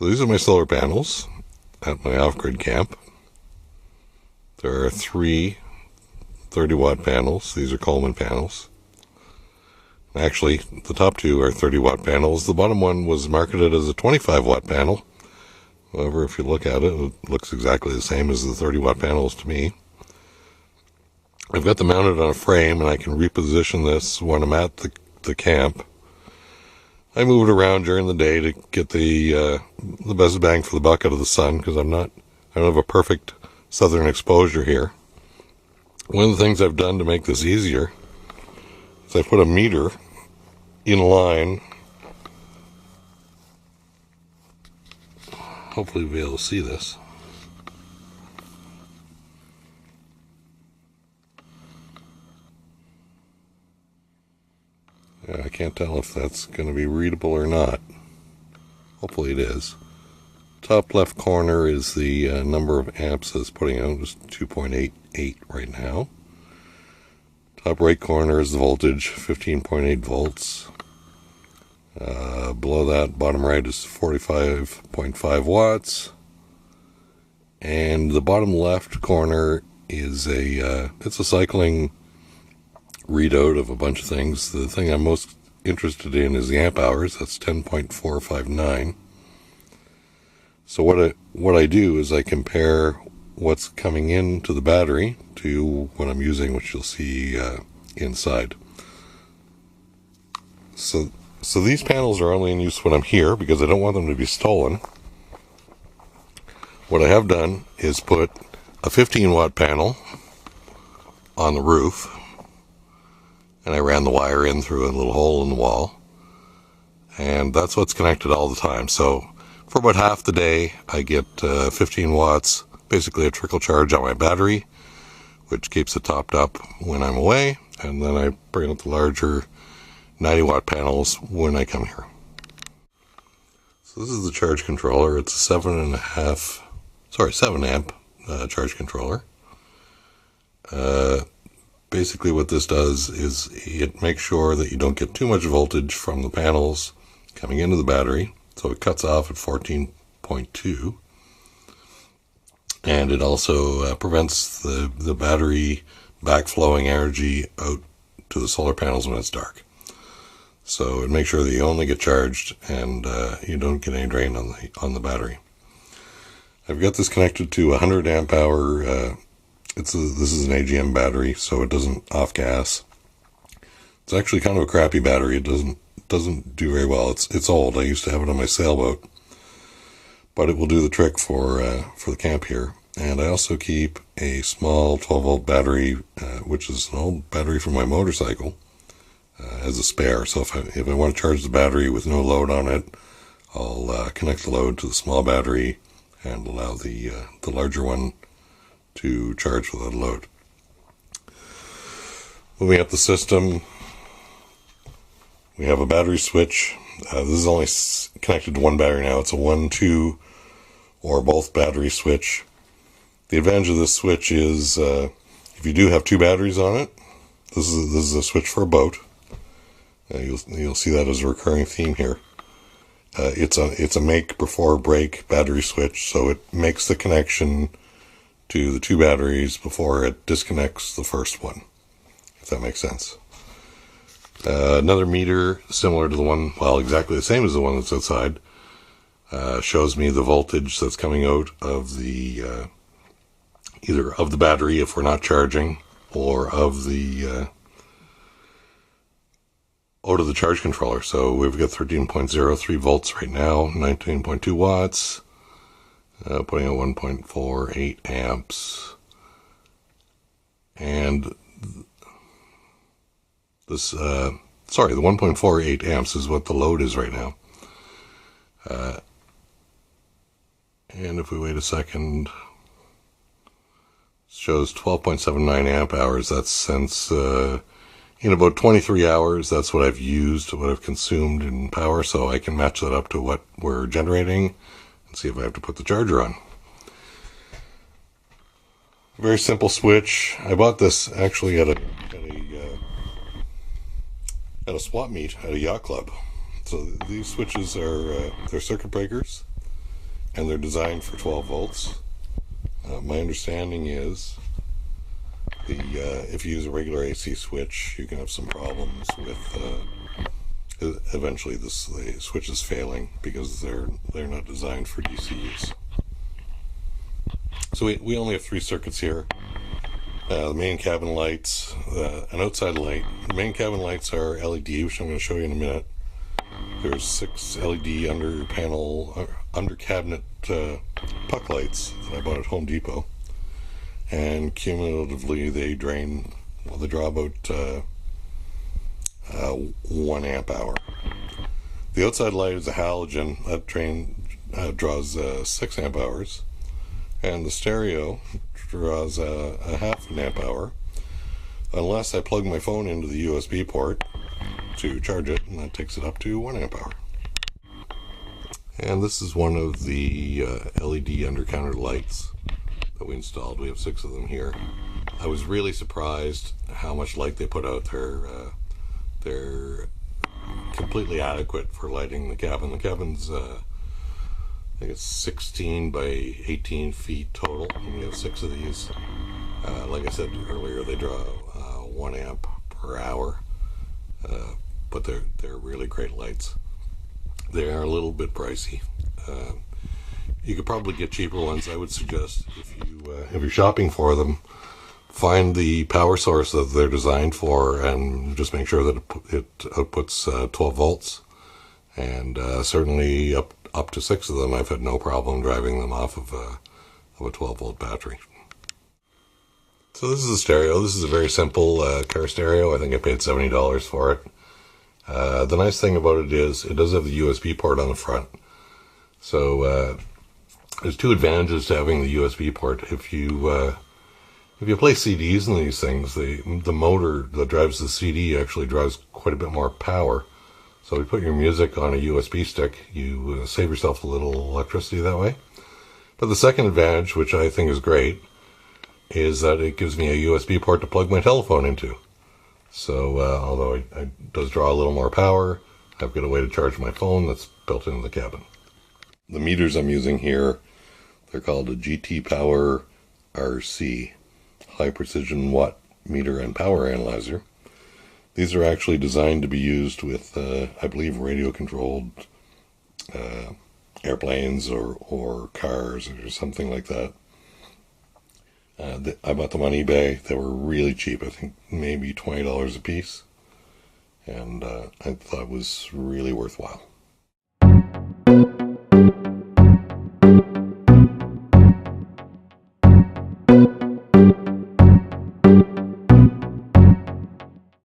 these are my solar panels at my off-grid camp. There are three 30-watt panels. These are Coleman panels. Actually, the top two are 30-watt panels. The bottom one was marketed as a 25-watt panel. However, if you look at it, it looks exactly the same as the 30-watt panels to me. I've got them mounted on a frame, and I can reposition this when I'm at the camp. I move it around during the day to get the best bang for the buck out of the sun, because I don't have a perfect southern exposure here. One of the things I've done to make this easier is I put a meter in line. Hopefully we'll be able to see this. Yeah, I can't tell if that's going to be readable or not. Hopefully it is. Top left corner is the number of amps it's putting out. It's 2.88 right now. Top right corner is the voltage, 15.8 volts. Below that, bottom right is 45.5 watts. And the bottom left corner is it's a cycling readout of a bunch of things. The thing I'm most interested in is the amp hours. That's 10.459. So what I do is I compare what's coming into the battery to what I'm using, which you'll see inside. So these panels are only in use when I'm here because I don't want them to be stolen. What I have done is put a 15-watt panel on the roof, and I ran the wire in through a little hole in the wall, and that's what's connected all the time. So for about half the day, I get 15 watts, basically a trickle charge on my battery, which keeps it topped up when I'm away, and then I bring up the larger 90-watt panels when I come here. So this is the charge controller. It's a 7 amp charge controller. Basically what this does is it makes sure that you don't get too much voltage from the panels coming into the battery. So it cuts off at 14.2. And it also prevents the battery backflowing energy out to the solar panels when it's dark. So it makes sure that you only get charged and you don't get any drain on the battery. I've got this connected to a 100 amp hour. This is an AGM battery, so it doesn't off gas. It's actually kind of a crappy battery. It doesn't do very well. It's old. I used to have it on my sailboat, but it will do the trick for the camp here. And I also keep a small 12-volt battery, which is an old battery from my motorcycle, as a spare. So if I want to charge the battery with no load on it, I'll connect the load to the small battery and allow the larger one to charge without a load. Moving up the system, we have a battery switch. This is only connected to one battery now. It's a 1, 2, or both battery switch. The advantage of this switch is if you do have two batteries on it, this is a switch for a boat. You'll see that as a recurring theme here. It's a make before break battery switch, so it makes the connection to the two batteries before it disconnects the first one, if that makes sense. Another meter similar to the one, well, exactly the same as the one that's outside, shows me the voltage that's coming out of the either of the battery if we're not charging, or of the out of the charge controller. So we've got 13.03 volts right now, 19.2 watts, putting out 1.48 amps. And this, the 1.48 amps is what the load is right now. And if we wait a second, it shows 12.79 amp hours. That's since in about 23 hours, that's what I've used, what I've consumed in power, so I can match that up to what we're generating and see if I have to put the charger on. Very simple switch. I bought this actually at a swap meet at a yacht club. So these switches are they're circuit breakers. and they're designed for 12 volts. My understanding is if you use a regular AC switch, you can have some problems with eventually the switch is failing because they're not designed for DC use. So we only have 3 circuits here. The main cabin lights, an outside light. The main cabin lights are LED, which I'm going to show you in a minute. There's 6 LED under cabinet puck lights that I bought at Home Depot, and cumulatively they draw about 1 amp hour. The outside light is a halogen that draws 6 amp hours, and the stereo draws a half an amp hour, unless I plug my phone into the USB port to charge it, and that takes it up to 1 amp hour. And this is one of the LED under counter lights that we installed. We have 6 of them here. I was really surprised how much light they put out. They're completely adequate for lighting the cabin. The cabin's I think it's 16 by 18 feet total, and we have 6 of these. Like I said earlier, they draw 1 amp per hour, but they're really great lights. They are a little bit pricey. You could probably get cheaper ones. I would suggest if you're shopping for them, find the power source that they're designed for, and just make sure that it outputs 12 volts. And certainly up to 6 of them, I've had no problem driving them off of a 12 volt battery. So this is a stereo. This is a very simple car stereo. I think I paid $70 for it. The nice thing about it is it does have the USB port on the front. So there's 2 advantages to having the USB port. If you play CDs in these things, the motor that drives the CD actually drives quite a bit more power. So if you put your music on a USB stick, you save yourself a little electricity that way. But the second advantage, which I think is great, is that it gives me a USB port to plug my telephone into. So although it does draw a little more power, I've got a way to charge my phone that's built into the cabin. The meters I'm using here, they're called a GT Power RC, High Precision Watt Meter and Power Analyzer. These are actually designed to be used with, I believe, radio-controlled airplanes or cars or something like that. I bought them on eBay. They were really cheap. I think maybe $20 a piece. And I thought it was really worthwhile.